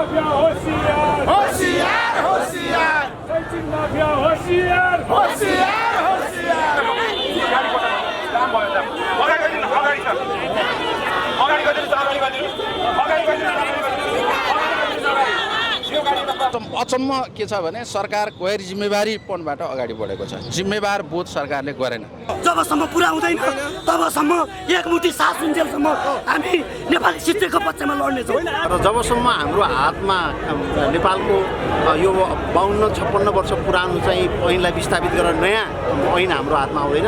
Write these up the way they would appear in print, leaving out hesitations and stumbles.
Mafia होशियार होशियार होशियार शैक्षिक माफिया होशियार होशियार होशियार अचम्म के छ भने सरकार गैर जिम्मेवारीपनबाट अगाडि बढेको छ। जिम्मेवार बोध सरकारले गरेन। जबसम्म पुरा हुँदैन तबसम्म एकमुठी साथ हुन्जेलसम्म हामी नेपाली शिक्षकको पक्षमा लड्नेछौँ। र जबसम्म हाम्रो हातमा नेपालको यो 52-56 वर्ष पुरानो चाहिँ ऐनलाई विस्थापित गरेर नयाँ ऐन हाम्रो हातमा आउँदैन।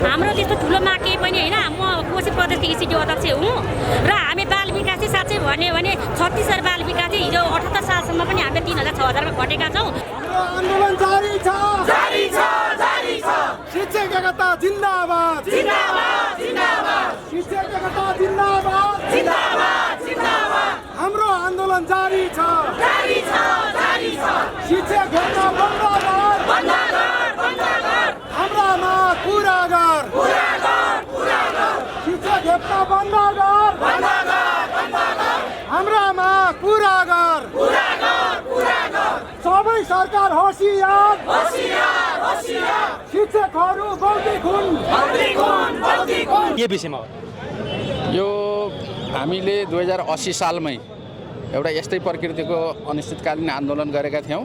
हाम्रो त्यस्तो ठुलो माग केही पनि होइन। म कोशी प्रदेशको इसिडी अध्यक्ष हुँ र हामी बाल विकास चाहिँ साँच्चै भन्यो भने 36 बाल विकास चाहिँ हिजो 78 सालसम्म पनि हामीले 3,000-6,000 मा घटेका छौँ। आन्दोलन जारी छ जारी छ जारी छ शिक्षक एकता जिन्दाबाद जिन्दाबाद जिन्दाबाद शिक्षक एकता जिन्दाबाद जिन्दाबाद जिन्दाबाद हाम्रो आन्दोलन जारी छ जारी छ जारी छ शिक्षक एकता बन्द गर बन्द गर बन्द गर हाम्रा माग पुरा गर पुरा गर पुरा गर शिक्षक एकता बन्द गर बन्द गर बन्द गर हाम्रा माग पुरा गर पुरा गर पुरा गर सबै सरकार होशियार होशियार होशियार शिक्षकहरू बौद्धिक हुन् बौद्धिक हुन् बौद्धिक हुन्। के विषयमा हो यो? हामीले 2080 सालमै एउटा यस्तै प्रकृतिको अनिश्चितकालीन आन्दोलन गरेका थियौँ।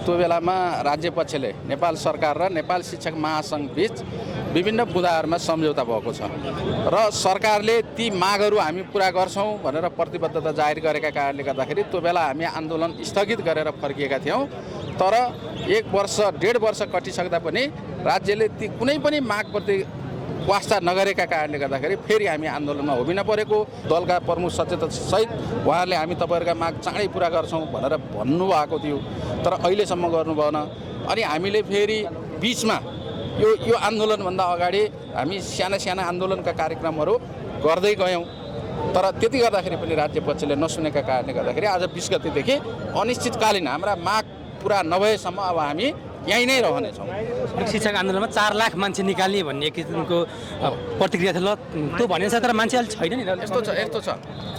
त्यो बेलामा राज्य पक्षले नेपाल सरकार र नेपाल शिक्षक महासङ्घ बीच विभिन्न बुँदाहरूमा सम्झौता भएको छ र सरकारले ती मागहरू हामी पुरा गर्छौँ भनेर प्रतिबद्धता जाहेर गरेका कारणले गर्दाखेरि त्यो बेला हामी आन्दोलन स्थगित गरेर फर्किएका थियौँ। तर 1 वर्ष 1.5 वर्ष कटिसक्दा पनि राज्यले ती कुनै पनि मागप्रति वास्ता नगरेका कारणले गर्दाखेरि फेरि हामी आन्दोलनमा उभिन परेको। दलका प्रमुख सचेतक सहित उहाँहरूले हामी तपाईँहरूका माग चाँडै पुरा गर्छौँ भनेर भन्नुभएको थियो, तर अहिलेसम्म गर्नु भएन। अनि हामीले फेरि बिचमा यो आन्दोलनभन्दा अगाडि हामी साना साना आन्दोलनका कार्यक्रमहरू गर्दै गयौँ, तर त्यति गर्दाखेरि पनि राज्य पक्षले नसुनेका कारणले गर्दाखेरि आज 20 गतेदेखि अनिश्चितकालीन हाम्रा माग पुरा नभएसम्म अब हामी यहीँ नै रहनेछौँ। शिक्षक आन्दोलनमा 4 लाख मान्छे निकाल्ने भन्ने एक किसिमको प्रतिक्रिया थियो। ल त्यो भनेको छ, तर मान्छे अहिले छैन नि। यस्तो छ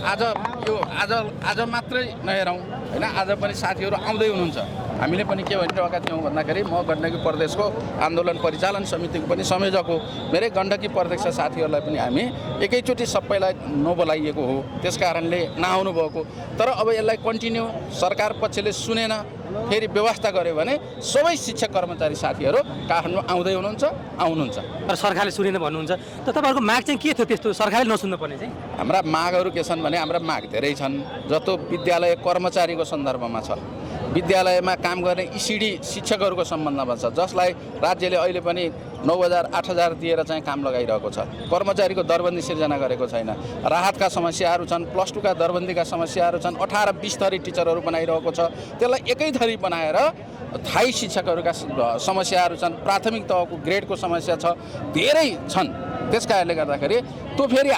आज मात्रै नहेरौँ होइन, आज पनि साथीहरू आउँदै हुनुहुन्छ। हामीले पनि के भनिरहेका थियौँ भन्दाखेरि म गण्डकी प्रदेशको आन्दोलन परिचालन समितिको पनि संयोजक हो। मेरै गण्डकी प्रदेश साथीहरूलाई पनि हामी एकैचोटि सबैलाई नबोलाइएको हो, त्यस कारणले नआउनु भएको। तर अब यसलाई कन्टिन्यू सरकार पक्षले सुनेन, फेरि व्यवस्था गर्यो भने सबै शिक्षक कर्मचारी साथीहरू काठमाडौँ आउँदै आउनुहुन्छ। तर सरकारले सुनेन भन्नुहुन्छ, त तपाईँहरूको माग चाहिँ के थियो त्यस्तो सरकारले नसुन्नु पर्ने चाहिँ? हाम्रा मागहरू के छन् भने हाम्रा माग धेरै छन्। जस्तो विद्यालय कर्मचारीको सन्दर्भमा छ, विद्यालयमा काम गर्ने इसिडी शिक्षकहरूको सम्बन्धमा छ, जसलाई राज्यले अहिले पनि 9,000 8,000 दिएर चाहिँ काम लगाइरहेको छ। कर्मचारीको दरबन्दी सिर्जना गरेको छैन। राहतका समस्याहरू छन्, +2 का दरबन्दीका समस्याहरू छन्। 18-20 थरी टिचरहरू बनाइरहेको छ, त्यसलाई एकै थरी बनाएर थाई शिक्षकहरूका समस्याहरू छन्। प्राथमिक तहको ग्रेडको समस्या छ, धेरै छन्। त्यस कारणले गर्दाखेरि त्यो फेरि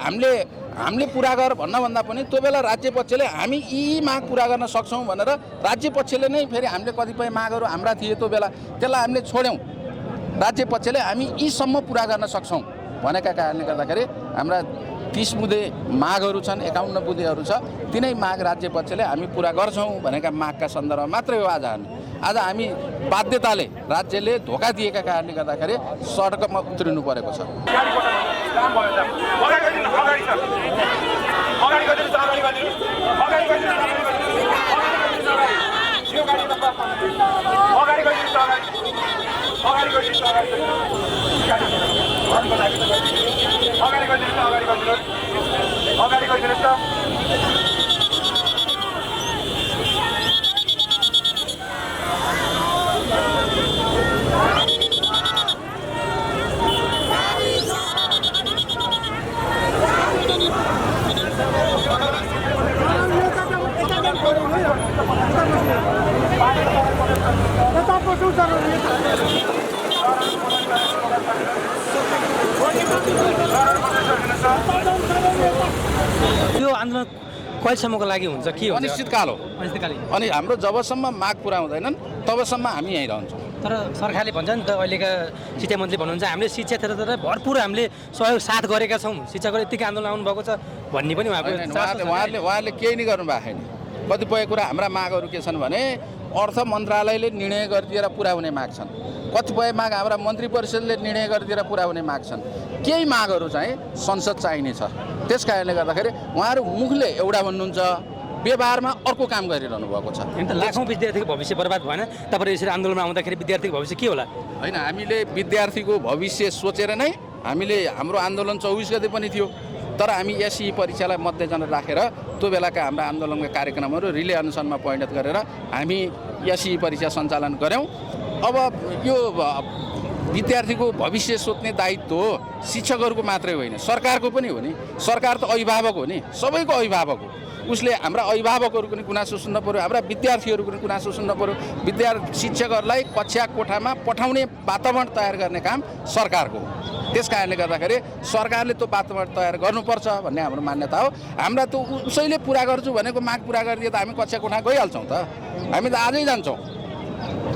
हामीले पुरा गर भन्दा पनि त्यो बेला राज्य पक्षले हामी यी माग पुरा गर्न सक्छौँ भनेर राज्य पक्षले नै फेरि हामीले कतिपय मागहरू हाम्रा थिए त्यो बेला, त्यसलाई हामीले छोड्यौँ। राज्य पक्षले हामी यीसम्म पुरा गर्न सक्छौँ भनेका कारणले गर्दाखेरि हाम्रा 30 बुँदे मागहरू छन्, 51 बुँदेहरू छ। तिनै माग राज्य पक्षले हामी पुरा गर्छौँ भनेका मागका सन्दर्भमा मात्रै हो। आज हामी बाध्यताले राज्यले धोका दिएका कारणले गर्दाखेरि सडकमा उत्रिनु परेको छ। यो आन्दोलन कहिलेसम्मको लागि हुन्छ? के हुन्छ? अनिश्चितकाल हो। अनि हाम्रो जबसम्म माग पुरा हुँदैनन् तबसम्म हामी यहीँ रहन्छौँ। तर सरकारले भन्छ नि त, अहिलेका शिक्षा मन्त्री भन्नुहुन्छ हामीले शिक्षा क्षेत्रतिर भरपुर हामीले सहयोग साथ गरेका छौँ, शिक्षकहरू यतिकै आन्दोलन आउनु भएको छ भन्ने पनि उहाँहरूले केही नै गर्नु भएको छैन। कतिपय कुरा हाम्रा मागहरू के छन् भने अर्थ मन्त्रालयले निर्णय गरिदिएर पुरा हुने माग छन्, कतिपय माग हाम्रा मन्त्री परिषदले निर्णय गरिदिएर पुरा हुने माग छन्, केही मागहरू चाहिँ संसद चाहिने छ। त्यस कारणले गर्दाखेरि उहाँहरू मुखले एउटा भन्नुहुन्छ, व्यवहारमा अर्को काम गरिरहनु भएको छ। लाखौँ विद्यार्थीको भविष्य बर्बाद भएन? तपाईँ यसरी आन्दोलनमा आउँदाखेरि विद्यार्थीको भविष्य के होला? होइन, हामीले विद्यार्थीको भविष्य सोचेर नै हामीले हाम्रो आन्दोलन 24 गते पनि थियो, तर हामी एसई परीक्षालाई मध्यनजर राखेर त्यो बेलाका हाम्रा आन्दोलनका कार्यक्रमहरू रिले अनुसारमा परिणत गरेर हामी एसई परीक्षा सञ्चालन गऱ्यौँ। अब यो विद्यार्थीको भविष्य सोच्ने दायित्व शिक्षकहरूको मात्रै होइन, सरकारको पनि हो नि। सरकार त अभिभावक हो नि, सबैको अभिभावक हो। उसले हाम्रा अभिभावकहरूको पनि गुनासो सुन्नु पऱ्यो, हाम्रा विद्यार्थीहरूको पनि गुनासो सुन्नु पऱ्यो। शिक्षकहरूलाई कक्षा कोठामा पठाउने वातावरण तयार गर्ने काम सरकारको हो। त्यस कारणले गर्दाखेरि सरकारले त्यो वातावरण तयार गर्नुपर्छ भन्ने हाम्रो मान्यता हो। हाम्रा त उसैले पुरा गर्छु भनेको माग पुरा गरिदिए त हामी कक्षा कोठा गइहाल्छौँ त, हामी त आजै जान्छौँ।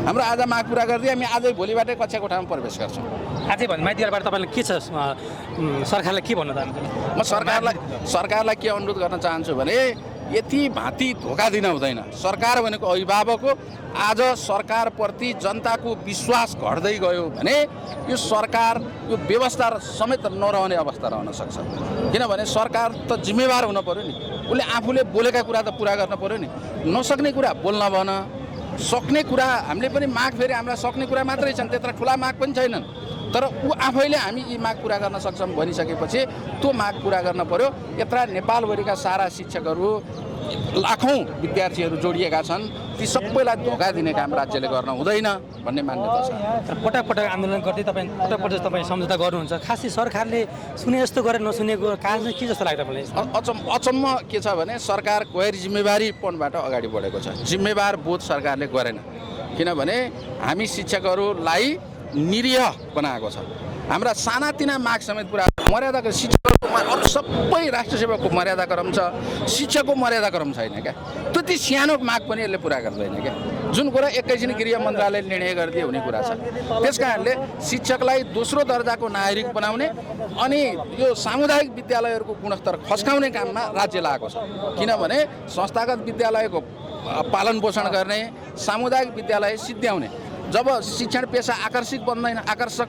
हाम्रो आज माग पुरा गरिदिए हामी आजै भोलिबाटै कक्षा कोठामा प्रवेश गर्छौँ। अझै भन्नु माइतीबाट तपाईँले के छ, सरकारलाई के भन्न चाहनुहुन्छ? म सरकारलाई के अनुरोध गर्न चाहन्छु भने यति भाँति धोका दिन हुँदैन। सरकार भनेको अभिभावक हो। आज सरकारप्रति जनताको विश्वास घट्दै गयो भने यो सरकार, यो व्यवस्था समेत नरहने अवस्था रहन सक्छ। किनभने सरकार त जिम्मेवार हुन पऱ्यो नि, उसले आफूले बोलेका कुरा त पुरा गर्न पऱ्यो नि। नसक्ने कुरा बोल्न भन, सक्ने कुरा हामीले पनि माग फेरि हाम्रा सक्ने कुरा मात्रै छन्, त्यत्रो ठुला माग पनि छैनन्। तर ऊ आफैले हामी यी माग पुरा गर्न सक्छौँ भनिसकेपछि त्यो माग पुरा गर्न पर्यो। यत्र नेपालभरिका सारा शिक्षकहरू, लाखौँ विद्यार्थीहरू जोडिएका छन्, ती सबैलाई धोका दिने काम राज्यले गर्न हुँदैन भन्ने मान्यता छ। तर पटक पटक आन्दोलन गर्दै तपाईँ सम्झौता गर्नुहुन्छ, खासै सरकारले सुने जस्तो गरेर नसुनेको कारण के जस्तो लाग्छ तपाईँलाई? अचम्म के छ भने सरकार गैर जिम्मेवारीपनबाट अगाडि बढेको छ। जिम्मेवार बोध सरकारले गरेन, किनभने हामी शिक्षकहरूलाई निरीह बनाएको छ। हाम्रा सानातिना माग समेत पुरा मर्यादाको शिक्षकहरूको अरू सबै राष्ट्र सेवकको मर्यादाक्रम छ, शिक्षकको मर्यादाक्रम छैन क्या। त्यति सानो माग पनि यसले पुरा गर्दैन क्या, जुन कुरा एकैछिन गृह मन्त्रालयले निर्णय गरिदिए हुने कुरा छ। त्यस कारणले शिक्षकलाई दोस्रो दर्जाको नागरिक बनाउने अनि यो सामुदायिक विद्यालयहरूको गुणस्तर खस्काउने काममा राज्य लागेको छ। किनभने संस्थागत विद्यालयको पालन पोषण गर्ने, सामुदायिक विद्यालय सिद्ध्याउने, जब शिक्षण पेसा आकर्षक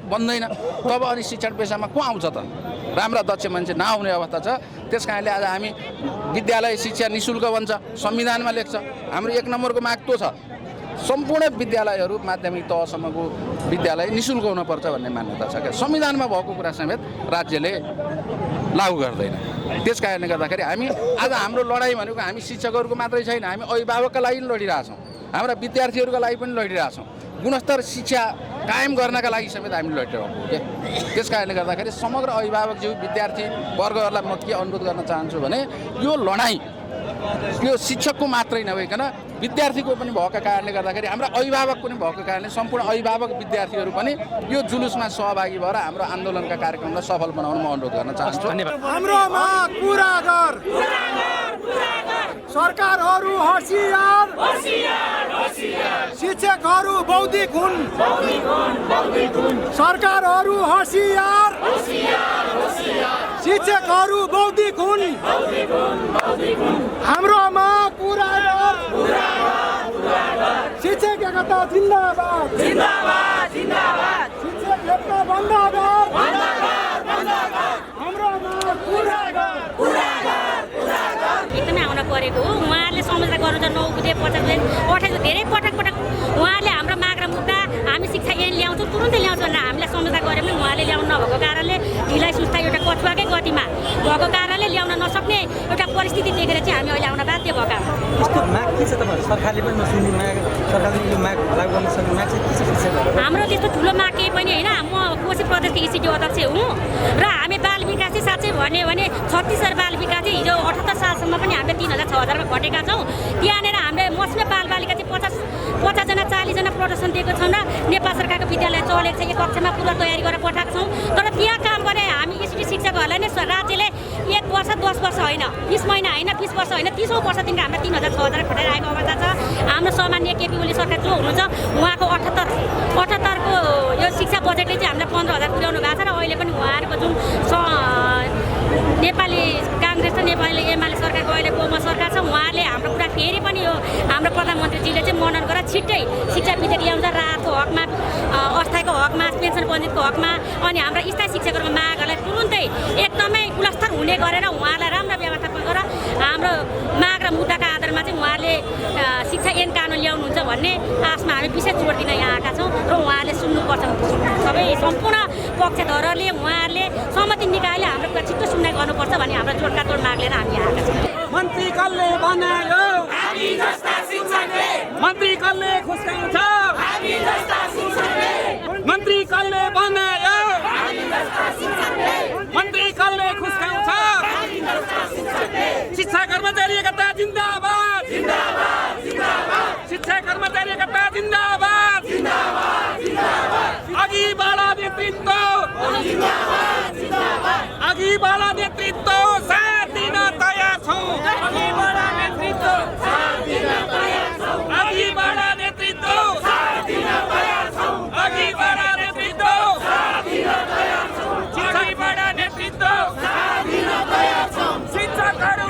बन्दैन तब अनि शिक्षण पेसामा को आउँछ त? राम्रा दक्ष मान्छे नआउने अवस्था छ। त्यस कारणले आज हामी विद्यालय शिक्षा निःशुल्क भन्छ, संविधानमा लेख्छ। हाम्रो 1 नम्बरको माग त्यो छ, सम्पूर्ण विद्यालयहरू माध्यमिक तहसम्मको विद्यालय निःशुल्क हुनुपर्छ भन्ने मान्यता छ क्या। संविधानमा भएको कुरा समेत राज्यले लागू गर्दैन। त्यस कारणले गर्दाखेरि हामी आज हाम्रो लडाइँ भनेको हामी शिक्षकहरूको मात्रै छैन, हामी अभिभावकका लागि पनि लडिरहेछौँ, हाम्रा विद्यार्थीहरूका लागि पनि लडिरहेछौँ। गुणस्तर शिक्षा कायम गर्नका लागि समेत हामी लडिरहेको हो क्या। त्यस कारणले गर्दाखेरि समग्र अभिभावकज्यू विद्यार्थी वर्गहरूलाई म के अनुरोध गर्न चाहन्छु भने यो लडाइँ यो शिक्षकको मात्रै नभइकन विद्यार्थीको पनि भएको कारणले गर्दाखेरि, हाम्रा अभिभावक पनि भएको कारणले सम्पूर्ण अभिभावक विद्यार्थीहरू पनि यो जुलुसमा सहभागी भएर हाम्रो आन्दोलनका कार्यक्रमलाई सफल बनाउन म अनुरोध गर्न चाहन्छु। हाम्रो माग पुरा गर, सरकारहरू होसियार, शिक्षकहरू बौद्धिक हुन्, सरकारहरू होसियार, शिक्षकहरू बौद्धिक हुन्। हाम्रो माग पुरा गर, शिक्षक एकता जिन्दाबाद, शिक्षक एकता बन्द गर, हाम्रो माग पुरा गर। एकदमै आउन परेको हो। उहाँहरूले सम्झौता गर्नुहुन्छ 9 बुधे 50 दिन 28 धेरै पटक उहाँहरूले हाम्रो माग र मुद्दा हामी शिक्षा ऐन ल्याउँछौँ तुरुन्तै ल्याउँछौँ भनेर हामीलाई सम्झौता गरे पनि उहाँले ल्याउनु नभएको कारणले ढिलाइ सुस्ता एउटा कछुवाकै गतिमा भएको कारणले ल्याउन नसक्ने एउटा परिस्थिति देखेर चाहिँ हामी अहिले आउन बाध्य भएका हौँ। यस्तो माग के छ तपाईँहरू? सरकारले पनि नसुन्ने माग, सरकारले यो माग लागू गर्न सक्ने माग चाहिँ के छ? हाम्रो त्यस्तो ठुलो माग केही पनि होइन। म कोशी प्रदेशको इसिडी अध्यक्ष हुँ र हामी बाल विकास चाहिँ साँच्चै भन्यो भने 36 बाल विकास चाहिँ हिजो 78 सालसम्म पनि हामीले 3000-6000मा घटेका छौँ। त्यहाँनिर हामीले मसिनो बालबालिका चाहिँ 50 जना 40 जना प्रोटेक्सन दिएको छौँ र नेपाल सरकारको विद्यालय चलेको छ। एक कक्षामा पूरा तयारी गरेर पठाएको छौँ। तर त्यहाँ काम गर्ने हामी इसिडी शिक्षकहरूलाई नै राज्यले 1 वर्ष 10 वर्ष होइन, 20 महिना होइन, 20 वर्ष होइन, 30औँ वर्षदेखि हामीले 3000-6000 खटाइरहेको अवस्था छ। हाम्रो सामान्य केपी ओली सरकार जो हुनुहुन्छ उहाँको 78को यो शिक्षा बजेटले चाहिँ हामीलाई 15000 पुर्याउनु भएको छ र अहिले पनि उहाँहरूको जुन नेपाली काङ्ग्रेस र नेपाली एमाले सरकारको अहिले बहुमत सरकार छ, उहाँले हाम्रो कुरा फेरि पनि हाम्रो प्रधानमन्त्रीजीले चाहिँ मनन गरेर छिट्टै शिक्षा विधेयक ल्याउँदा राहतको हकमा अस्थायीको हकमा पेन्सन वञ्चितको हकमा अनि हाम्रा स्थायी शिक्षकहरूको मागहरूलाई तुरुन्तै एकदमै गुणस्तर हुने गरेर उहाँलाई राम्रो व्यवस्थापन गरेर हाम्रो माग र मुद्दाका आधारमा चाहिँ उहाँले शिक्षा ऐन कानुन ल्याउनुहुन्छ भन्ने आशमा हामी विशेष जोड दिन यहाँ आएका छौँ र उहाँले सुन्नुपर्छ सबै सम्पूर्ण पक्षधरहरूले उहाँहरूले सहमति निकायले हाम्रो कुरा छिट्टो सुन्ने गर्नुपर्छ भन्ने हाम्रो जोडका जोड माग लिएर हामी आएका छौँ मन्त्री कसले बनायो हामी जस्ता शिक्षकले मन्त्री कसले खुस्काउँछ हामी जस्ता शिक्षकले मन्त्री कसले बनायो हामी जस्ता शिक्षकले मन्त्री कसले खुस्काउँछ हामी जस्ता शिक्षकले शिक्षा कर्मचारी एकता जिन्दाबाद जिन्दाबाद जिन्दाबाद शिक्षा कर्मचारी एकता जिन्दाबाद जिन्दाबाद जिन्दाबाद अघि बढा नेतृत्व जिन्दाबाद जिन्दाबाद अघि बढा नेतृत्व साथ दिन तयार छौँ अघि बढा नेतृत्व साथ दिन तयार छौँ अघि बढा नेतृत्व साथ दिन तयार छौँ अघि बढा नेतृत्व साथ दिन तयार छौँ अघि बढा नेतृत्व साथ दिन तयार छौँ शिक्षकहरू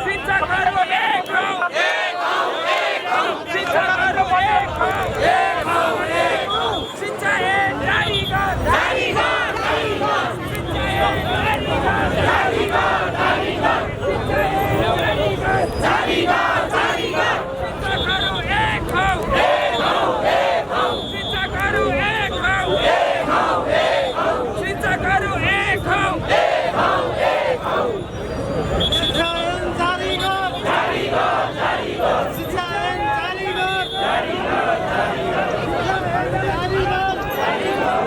शिक्षकहरू एक हौ शिक्षकहरू एक हौ शिक्षा ऐन जारी गर जारी गर शिक्षा ऐन जारी गर जारी गर शिक्षा ऐन जारी गर जारी गर शिक्षकहरू एक हौ शिक्षकहरू एक हौ शिक्षकहरू एक हौ शिक्षा ऐन जारी गर जारी गर जारी गर शिक्षा ऐन जारी गर जारी गर जारी गर जारी गर जारी गर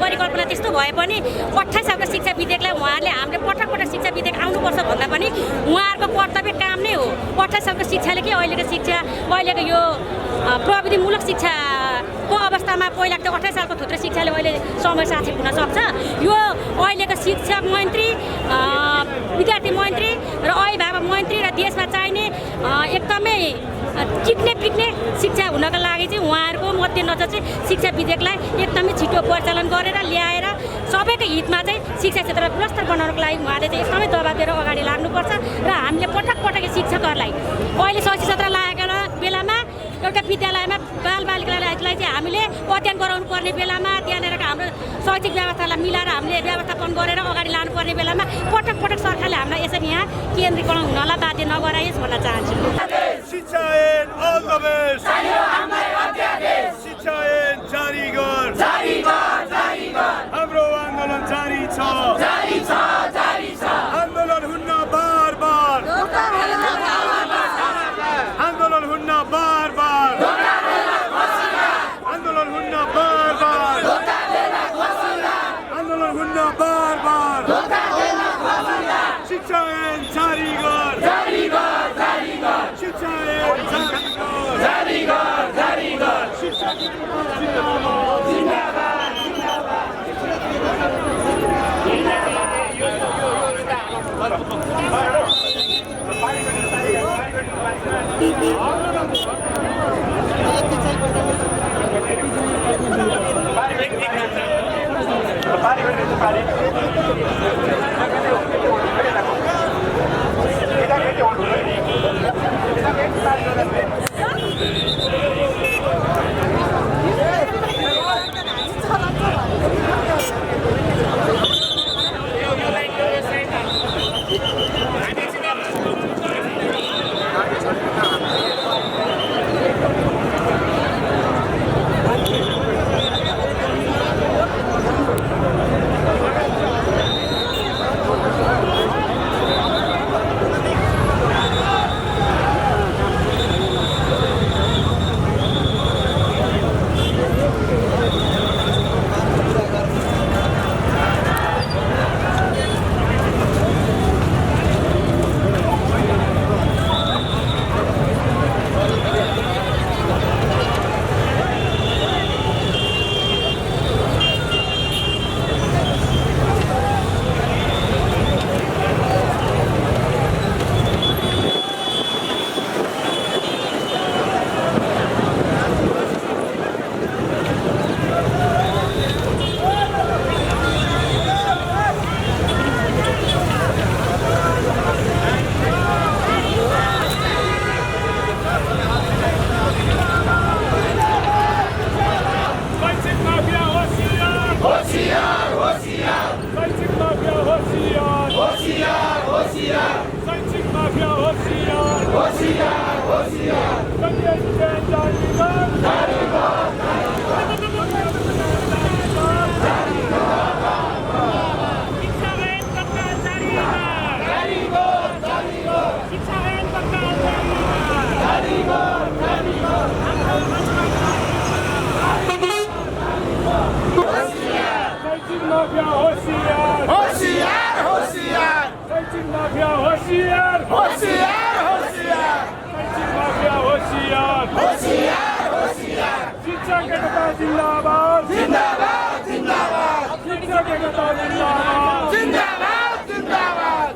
परिकल्पना त्यस्तो भए पनि 28 सालको शिक्षा विधेयकलाई उहाँहरूले हामीले पटक पटक शिक्षा विधेयक आउनुपर्छ भन्दा पनि उहाँहरूको कर्तव्य काम नै हो 28 सालको शिक्षाले के अहिलेको शिक्षा अहिलेको यो प्रविधिमूलक शिक्षाको अवस्थामा पहिला त 28 सालको थुप्रै शिक्षाले अहिले समय साथी हुन सक्छ यो अहिलेको शिक्षक मन्त्री विद्यार्थी मन्त्री र अभिभावक मन्त्री र देशमा चाहिने एकदमै टिक्ने पिक्ने शिक्षा हुनका लागि चाहिँ उहाँहरूको मध्यनजर चाहिँ शिक्षा विधेयकलाई एकदमै छिटो परिचालन गरेर ल्याएर सबैको हितमा चाहिँ शिक्षा क्षेत्रलाई गुणस्तर बनाउनको लागि उहाँले चाहिँ एकदमै दबाब दिएर अगाडि लाग्नुपर्छ र हामीले पटक पटक शिक्षकहरूलाई अहिले शैक्षिक क्षेत्र लागेको बेलामा एउटा विद्यालयमा बालबालिकालाई चाहिँ हामीले अध्ययन गराउनु पर्ने बेलामा त्यहाँनिर हाम्रो शैक्षिक व्यवस्थालाई मिलाएर हामीले व्यवस्थापन गरेर अगाडि लानुपर्ने बेलामा पटक पटक सरकारले हामीलाई यसरी यहाँ केन्द्रीकरण हुनलाई बाध्य नगरायोस् भन्न चाहन्छु शिक्षा ऐन all the best शिक्षा ऐन जारी गर हाम्रो आन्दोलन जारी छ आन्दोलन हुन्न बार बार आन्दोलन हुन्न बार बार आन्दोलन हुन्न बार बार आन्दोलन हुन्न बार बार शिक्षा ऐन जारी गर शिक्षा ऐन जारी गर शिक्षा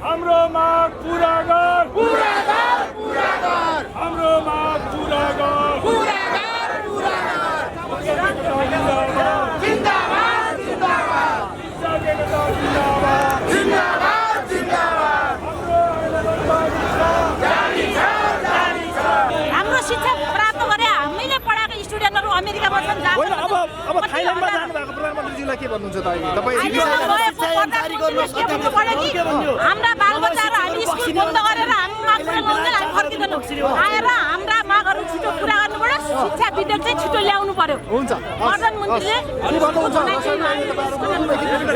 हाम्रो माग पूरा गर हाम्रो माग पूरा गर हाम्रो शिक्षा प्राप्त गरे हामीले पढाएको स्टुडेन्टहरू अमेरिकामा छन् होइन अब थाइल्यान्डमा जानु भएको प्रधानमन्त्रीजीलाई के भन्नुहुन्छ त अहिले तपाईँ हाम्रा बालबच्चाहरू हामी स्कुल बन्द गरेर हामी माग पुरा गर्दैन हामी फर्किँदैनौँ आएर हाम्रा मागहरू छिटो पुरा गर्नु पर्यो शिक्षा विधेयक चाहिँ छिटो ल्याउनु पर्यो हुन्छ प्रधानमन्त्रीले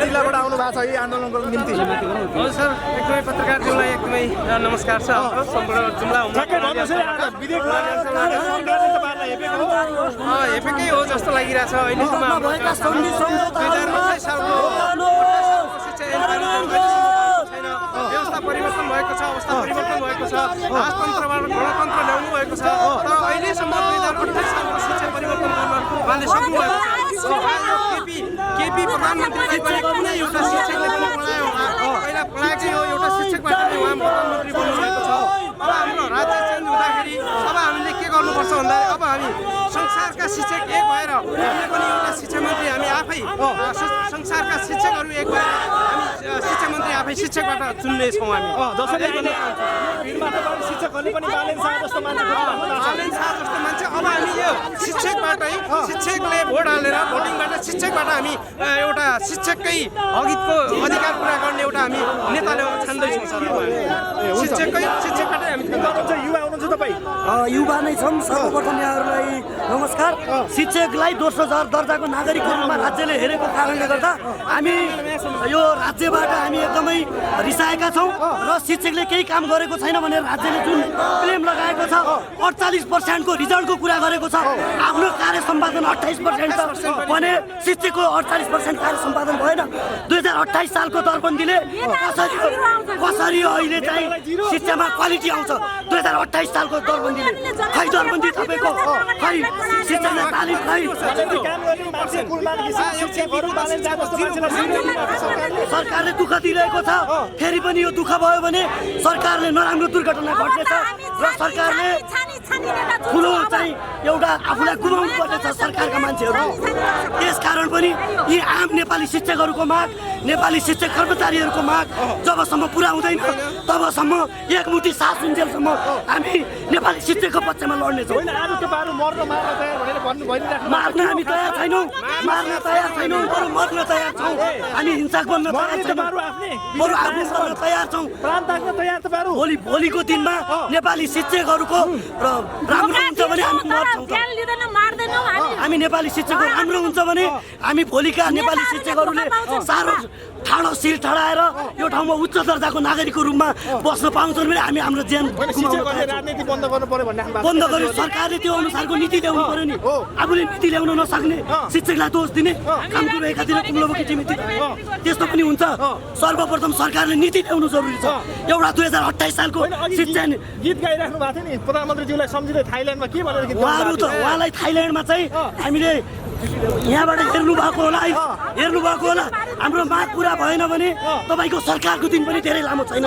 जिल्लाबाट आउनु भएको छ यही आन्दोलन गर्नको निम्ति हजुर सर एकदमै पत्रकारज्यूलाई एकदमै नमस्कार छ हाम्रो सम्पूर्ण जुम्ला हेपेकै हो जस्तो लागिरहेछ अहिलेसम्म हाम्रो 2028 सालको शिक्षा छैन व्यवस्था परिवर्तन भएको छ अवस्था परिवर्तन भएको छ राजतन्त्रबाट गणतन्त्र ल्याउनु भएको छ तर अहिलेसम्म 2028 सालको शिक्षा परिवर्तन गर्न उहाँले सक्नुभएको छ केपी प्रधानमन्त्रीलाई पनि कुनै एउटा शिक्षकले पनि पढायो होला पहिला पढाएकै हो एउटा शिक्षकबाट नै उहाँ प्रधानमन्त्री बन्नुभएको छ अब हाम्रो राज्य चेन्ज हुँदाखेरि अब हामीले के गर्नुपर्छ भन्दाखेरि अब हामी संसारका शिक्षक एक भएर हामीले पनि एउटा शिक्षा मन्त्री हामी आफै संसारका शिक्षकहरू एक भएर हामी शिक्षा मन्त्री आफै शिक्षकबाट चुन्नेछौँ हामी जसरी शिक्षकहरूले पनि बालेन शाह जस्तो मान्छे अब हामी यो शिक्षकबाटै शिक्षकले भोट हालेर भोटिङबाट शिक्षकबाट हामी एउटा शिक्षककै हकको अधिकार पुरा गर्ने एउटा हामी नेता ल्याउन छान्दैछौँ सर शिक्षकबाटै हामी युवा हुनुहुन्छ तपाईँ युवा नै छौँ सर्वप्रथम यहाँहरूलाई नमस्कार शिक्षकलाई दोस्रो दर्जाको नागरिकको रूपमा राज्यले हेरेको कारणले गर्दा हामी यो राज्यबाट हामी एकदमै रिसाएका छौँ र शिक्षकले केही काम गरेको छैन भनेर राज्यले जुन क्लेम लगाएको छ 48% को रिजल्टको कुरा गरेको छ आफ्नो कार्य सम्पादन 28% छ भने शिक्षकको 48% कार्य सम्पादन भएन 2028 सालको दरबन्दीले कसरी अहिले चाहिँ शिक्षामा क्वालिटी आउँछ 2028 सालको दरबन्दीले खै दरबन्दी तपाईँको खै शिक्षामा तालिम खै सरकारले दुःख दिइरहेको छ फेरि पनि यो दुःख भयो भने सरकारले नराम्रो दुर्घटना घट्नेछ र सरकारले ठुलो चाहिँ एउटा आफूलाई गुमाउनु पर्नेछ सरकारका मान्छेहरू त्यसकारण पनि यी आम नेपाली शिक्षकहरूको माग नेपाली शिक्षक कर्मचारीहरूको माग जबसम्म पुरा हुँदैन तबसम्म एकमुठी सास हुन्जेलसम्म हामी नेपाली शिक्षकको पक्षमा लड्नेछौँ मार्न हामी तयार छैनौँ मार्न तयार छैनौँ बरु मर्न तयार छौँ हामी हिंसक बन्न तयार छैनौँ बरु आफू बन्न तयार छौँ भोलिको दिनमा नेपाली शिक्षकहरूको राम्रो हुन्छ भने हामी मर्छौँ हामी नेपाली शिक्षकहरू राम्रो हुन्छ भने हामी भोलिका नेपाली शिक्षकहरूले साह्रो ठाडो शिर ठडाएर यो ठाउँमा उच्च दर्जाको नागरिकको रूपमा बस्न पाउँछन् भने हामी हाम्रो ज्यान राजनीति बन्द गर्नु पर्यो भन्ने बन्द गर्यो सरकारले त्यो अनुसारको नीति ल्याउनु पर्यो नि आफूले नीति ल्याउन नसक्ने शिक्षकलाई दोष दिने काम कुरो एकातिर कुम्लोबकी जिम्मेवारी त्यस्तो पनि हुन्छ सर्वप्रथम सरकारले नीति ल्याउनु जरुरी छ एउटा 2028 सालको शिक्षा गीत गाइराख्नु भएको थियो नि प्रधानमन्त्रीज्यूलाई सम्झिँदै थाइल्यान्डमा के भनेर गीत उहाँलाई थाइल्यान्डमा चाहिँ हामीले यहाँबाट हेर्नु भएको होला हाम्रो माग पुरा भएन भने तपाईँको सरकारको दिन पनि धेरै लामो छैन